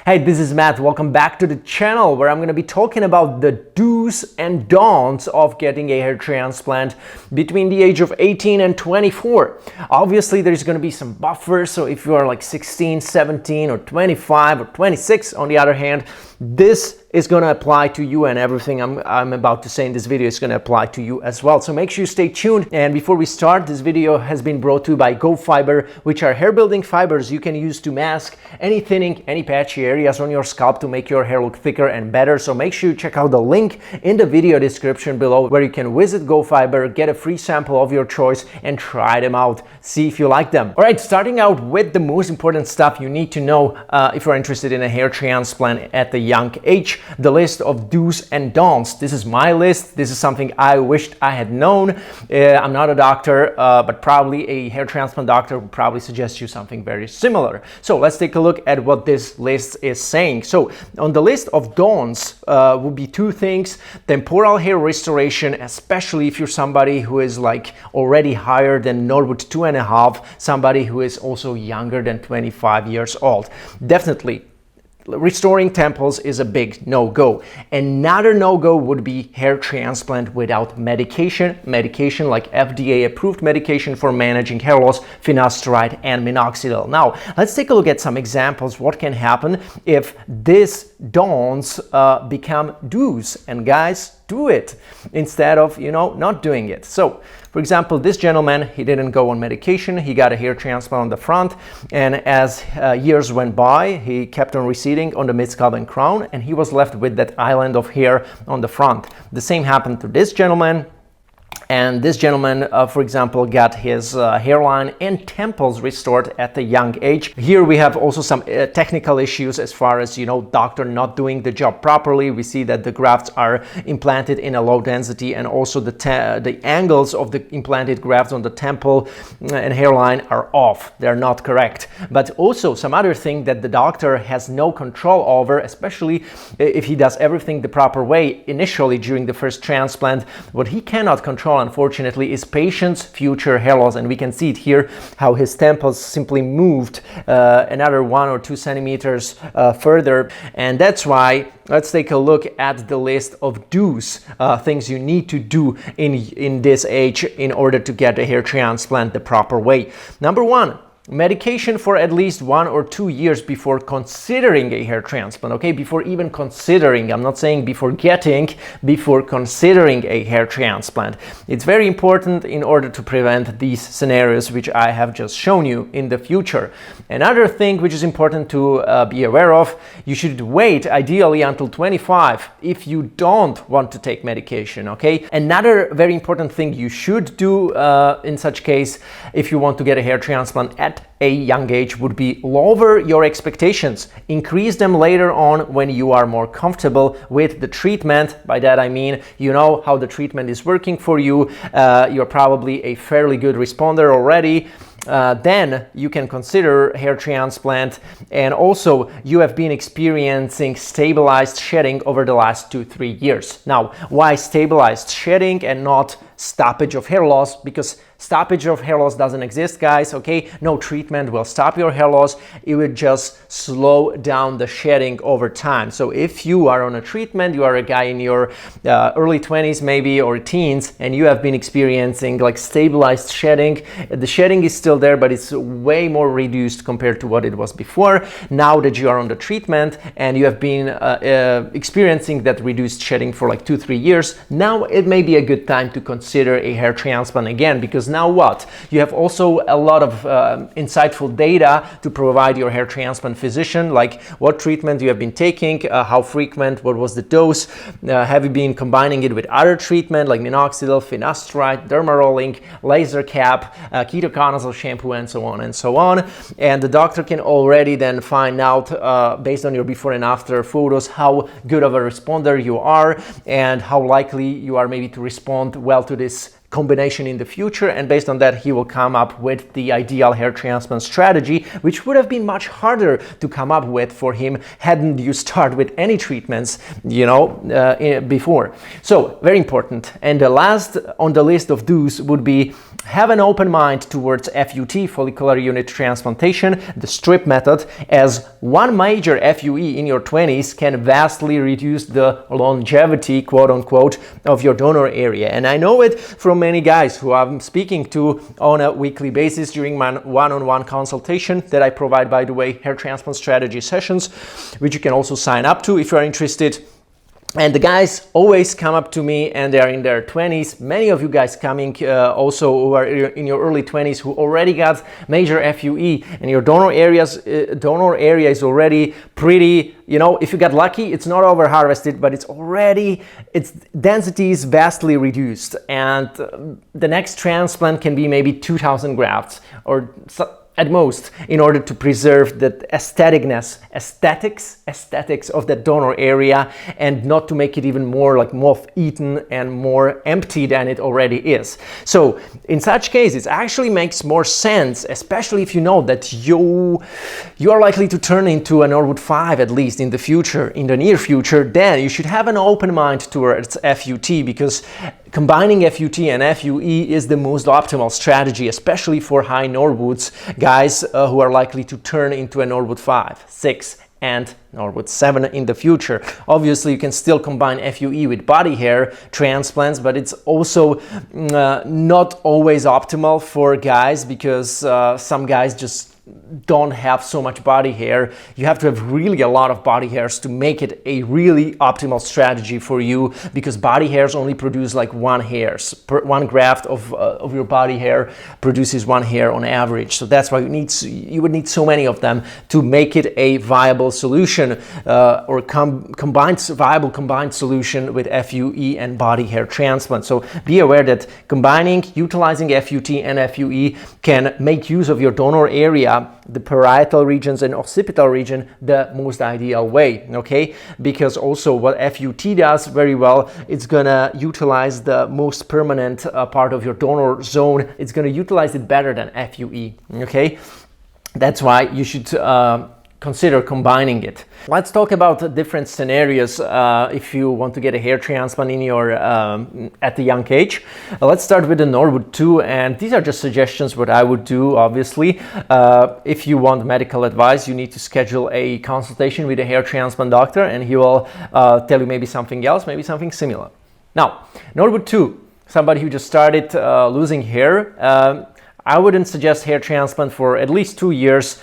Hey, this is Matt. Welcome back to the channel where I'm going to be talking about the do's and don'ts of getting a hair transplant between the age of 18 and 24. Obviously, there's going to be some buffers. So if you are like 16, 17 or 25 or 26, on the other hand, this is going to apply to you, and everything I'm about to say in this video is going to apply to you as well. So make sure you stay tuned. And before we start, this video has been brought to you by GoFiber, which are hair building fibers you can use to mask any thinning, any patchy areas on your scalp to make your hair look thicker and better. So make sure you check out the link in the video description below where you can visit GoFiber, get a free sample of your choice and try them out. See if you like them. All right, starting out with the most important stuff you need to know if you're interested in a hair transplant at the young age. The list of do's and don'ts. This is my list. This is something I wished I had known. I'm not a doctor, but probably a hair transplant doctor would probably suggest you something very similar. So let's take a look at what this list is saying. So on the list of don'ts would be two things: temporal hair restoration, especially if you're somebody who is like already higher than Norwood 2.5, somebody who is also younger than 25 years old. Definitely restoring temples is a big no-go. Another no-go would be hair transplant without medication. Medication like FDA approved medication for managing hair loss, finasteride and minoxidil. Now, let's take a look at some examples what can happen if these don'ts become do's. And guys, do it instead of, not doing it. So, for example, this gentleman, he didn't go on medication. He got a hair transplant on the front, and as years went by, he kept on receding on the mid-scalp and crown, and he was left with that island of hair on the front. The same happened to this gentleman. And this gentleman, for example, got his hairline and temples restored at a young age. Here we have also some technical issues as far as, doctor not doing the job properly. We see that the grafts are implanted in a low density, and also the angles of the implanted grafts on the temple and hairline are off. They're not correct. But also some other thing that the doctor has no control over, especially if he does everything the proper way initially during the first transplant. What he cannot control, unfortunately, is patient's future hair loss, and we can see it here how his temples simply moved another 1 or 2 centimeters further. And that's why let's take a look at the list of do's, things you need to do in this age in order to get a hair transplant the proper way. Number 1, medication for at least 1 or 2 years before considering a hair transplant, okay? Before even considering, I'm not saying before getting, before considering a hair transplant. It's very important in order to prevent these scenarios which I have just shown you in the future. Another thing which is important to be aware of, you should wait ideally until 25 if you don't want to take medication, okay? Another very important thing you should do in such case, if you want to get a hair transplant at a young age, would be lower your expectations. Increase them later on when you are more comfortable with the treatment. By that I mean, you know how the treatment is working for you. You're probably a fairly good responder already. Then you can consider hair transplant, and also you have been experiencing stabilized shedding over the last 2-3 years. Now, why stabilized shedding and not stoppage of hair loss? Because stoppage of hair loss doesn't exist, guys, okay? No treatment will stop your hair loss. It will just slow down the shedding over time. So if you are on a treatment, you are a guy in your early 20s maybe or teens, and you have been experiencing like stabilized shedding, the shedding is still there, but it's way more reduced compared to what it was before. Now that you are on the treatment and you have been experiencing that reduced shedding for like 2-3 years, now it may be a good time to consider a hair transplant again, because now what? You have also a lot of insightful data to provide your hair transplant physician, like what treatment you have been taking, how frequent, what was the dose, have you been combining it with other treatment like minoxidil, finasteride, dermarolling, laser cap, ketoconazole shampoo, and so on and so on. And the doctor can already then find out based on your before and after photos how good of a responder you are and how likely you are maybe to respond well to this combination in the future, and based on that he will come up with the ideal hair transplant strategy, which would have been much harder to come up with for him hadn't you start with any treatments, before. So very important. And the last on the list of do's would be have an open mind towards FUT, follicular unit transplantation, the strip method, as one major FUE in your 20s can vastly reduce the longevity, quote unquote, of your donor area. And I know it from many guys who I'm speaking to on a weekly basis during my one-on-one consultation that I provide, by the way, hair transplant strategy sessions, which you can also sign up to if you are interested. And the guys always come up to me and they're in their 20s. Many of you guys coming also who are in your early 20s who already got major FUE, and your donor area is already pretty, if you got lucky, it's not over harvested, but its density is vastly reduced. And the next transplant can be maybe 2,000 grafts or at most, in order to preserve the aesthetics of the donor area and not to make it even more like moth-eaten and more empty than it already is. So in such cases, it actually makes more sense, especially if you know that you are likely to turn into a Norwood 5 at least in the near future, then you should have an open mind towards FUT, because combining FUT and FUE is the most optimal strategy, especially for high Norwoods, guys who are likely to turn into a Norwood 5, 6, and Norwood 7 in the future. Obviously, you can still combine FUE with body hair transplants, but it's also not always optimal for guys, because some guys just don't have so much body hair. You have to have really a lot of body hairs to make it a really optimal strategy for you, because body hairs only produce like one graft of your body hair produces one hair on average. So that's why you would need so many of them to make it a viable solution, or viable combined solution with FUE and body hair transplant. So be aware that utilizing FUT and FUE can make use of your donor area, the parietal regions and occipital region, the most ideal way, okay? Because also what FUT does very well, it's gonna utilize the most permanent part of your donor zone. It's gonna utilize it better than FUE, okay? That's why you should consider combining it. Let's talk about different scenarios if you want to get a hair transplant in your at the young age. Let's start with the Norwood 2, and these are just suggestions what I would do. Obviously, if you want medical advice, you need to schedule a consultation with a hair transplant doctor, and he will tell you maybe something else, maybe something similar. Now, Norwood 2, somebody who just started losing hair, I wouldn't suggest hair transplant for at least 2 years.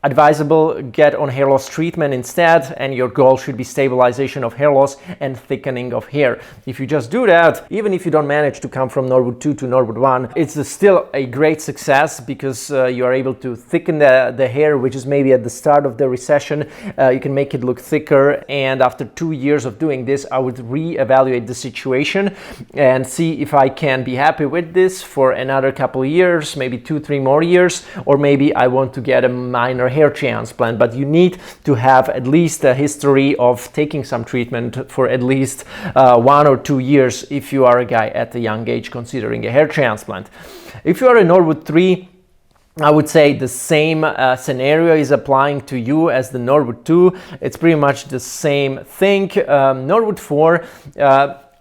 Advisable, get on hair loss treatment instead, and your goal should be stabilization of hair loss and thickening of hair. If you just do that, even if you don't manage to come from Norwood 2 to Norwood 1, it's still a great success, because you are able to thicken the hair, which is maybe at the start of the recession. You can make it look thicker, and after 2 years of doing this, I would reevaluate the situation and see if I can be happy with this for another couple of years, maybe 2-3 more years, or maybe I want to get a minor hair transplant. But you need to have at least a history of taking some treatment for at least 1 or 2 years if you are a guy at a young age considering a hair transplant. If you are a Norwood 3, I would say the same scenario is applying to you as the Norwood 2. It's pretty much the same thing. Norwood 4,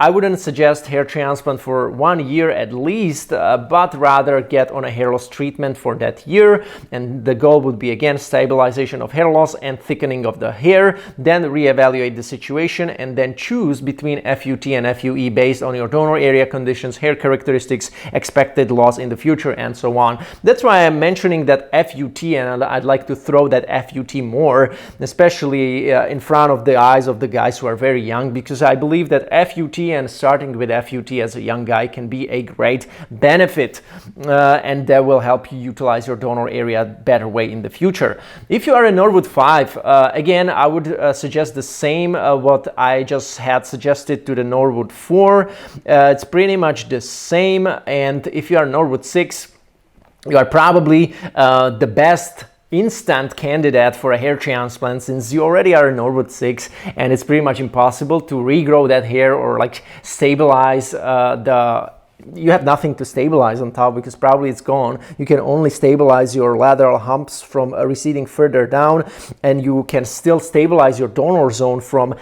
I wouldn't suggest hair transplant for 1 year at least, but rather get on a hair loss treatment for that year. And the goal would be, again, stabilization of hair loss and thickening of the hair. Then reevaluate the situation and then choose between FUT and FUE based on your donor area conditions, hair characteristics, expected loss in the future, and so on. That's why I'm mentioning that FUT, and I'd like to throw that FUT more, especially in front of the eyes of the guys who are very young, because I believe that FUT and starting with FUT as a young guy can be a great benefit, and that will help you utilize your donor area better way in the future. If you are a Norwood 5, again, I would suggest the same what I just had suggested to the Norwood 4. It's pretty much the same, and if you are Norwood 6, you are probably the best instant candidate for a hair transplant, since you already are a Norwood 6 and it's pretty much impossible to regrow that hair or like stabilize the you have nothing to stabilize on top because probably it's gone. You can only stabilize your lateral humps from receding further down, and you can still stabilize your donor zone from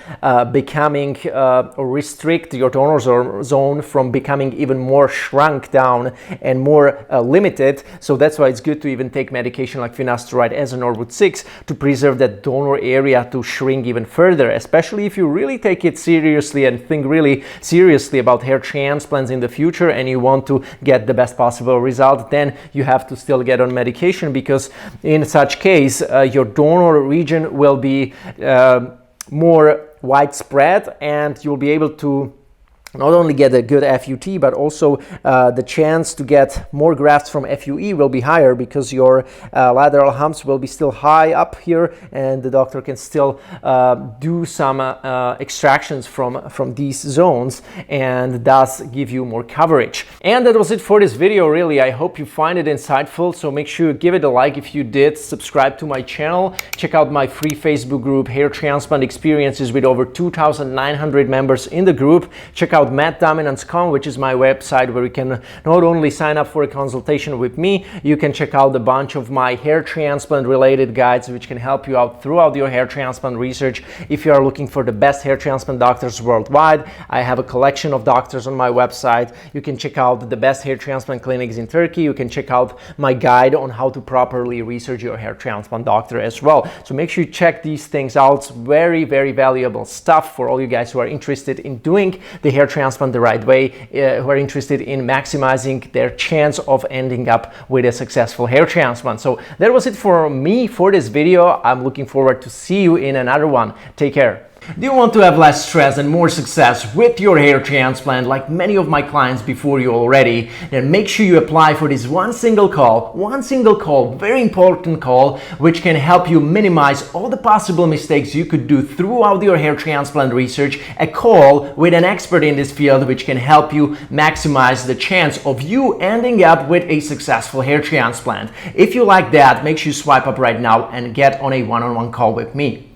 becoming or restrict your donor zone from becoming even more shrunk down and more limited. So that's why it's good to even take medication like finasteride as an Norwood 6 to preserve that donor area to shrink even further, especially if you really take it seriously and think really seriously about hair transplants in the future and you want to get the best possible result. Then you have to still get on medication, because in such case your donor region will be more widespread and you'll be able to not only get a good FUT, but also the chance to get more grafts from FUE will be higher, because your lateral humps will be still high up here and the doctor can still do some extractions from these zones and thus give you more coverage. And that was it for this video, really. I hope you find it insightful, so make sure you give it a like if you did, subscribe to my channel, check out my free Facebook group, Hair Transplant Experiences, with over 2,900 members in the group. Check out MattDominance.com, which is my website where you can not only sign up for a consultation with me, you can check out a bunch of my hair transplant related guides which can help you out throughout your hair transplant research. If you are looking for the best hair transplant doctors worldwide, I have a collection of doctors on my website. You can check out the best hair transplant clinics in Turkey. You can check out my guide on how to properly research your hair transplant doctor as well. So make sure you check these things out. It's very, very valuable stuff for all you guys who are interested in doing the hair transplant the right way, who are interested in maximizing their chance of ending up with a successful hair transplant. So that was it for me for this video. I'm looking forward to see you in another one. Take care. Do you want to have less stress and more success with your hair transplant like many of my clients before you already? Then make sure you apply for this one single call, very important call, which can help you minimize all the possible mistakes you could do throughout your hair transplant research. A call with an expert in this field which can help you maximize the chance of you ending up with a successful hair transplant. If you like that, make sure you swipe up right now and get on a one-on-one call with me.